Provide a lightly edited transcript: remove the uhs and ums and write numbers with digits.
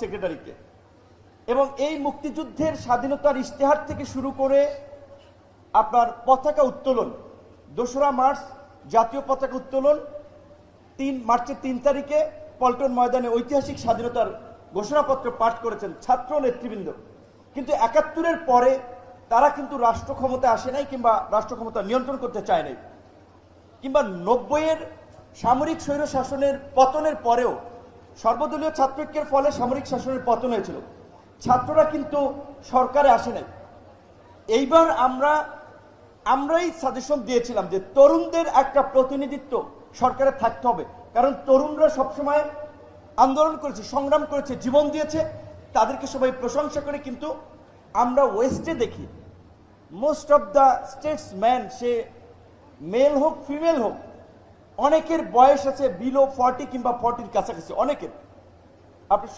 সেক্রেটারিকে এবং এই মুক্তিযুদ্ধের স্বাধীনতার ইশতেহার থেকে শুরু করে আপনার পতাকা উত্তোলন ২রা মার্চ জাতীয় পতাকা উত্তোলন মার্চের ৩ তারিখে পল্টন ময়দানে ঐতিহাসিক স্বাধীনতার ঘোষণাপত্র পাঠ করেছেন ছাত্র নেতৃবৃন্দ। কিন্তু ৭১-এর পরে তারা কিন্তু রাষ্ট্র ক্ষমতা আসে নাই কিংবা রাষ্ট্র ক্ষমতা নিয়ন্ত্রণ করতে চায় নাই, কিংবা ৯০-এর সামরিক স্বৈর শাসনের পতনের পরেও সর্বদলীয় ছাত্র ঐক্যের ফলে সামরিক শাসনের পতন হয়েছিল, ছাত্ররা কিন্তু সরকারে আসে নাই। এইবার আমরাই সাজেশন দিয়েছিলাম যে তরুণদের একটা প্রতিনিধিত্ব সরকারে থাকতে হবে, কারণ তরুণরা সবসময় আন্দোলন করেছে, সংগ্রাম করেছে, জীবন দিয়েছে, তাদেরকে সবাই প্রশংসা করে। কিন্তু আমরা ওয়েস্টে দেখি মোস্ট অফ দ্য স্টেটসম্যান, সে মেল হোক ফিমেল হোক, অনেকের বয়স আছে বিলো 40 কিংবা 40-র কাছাকাছি অনেকের। আপনি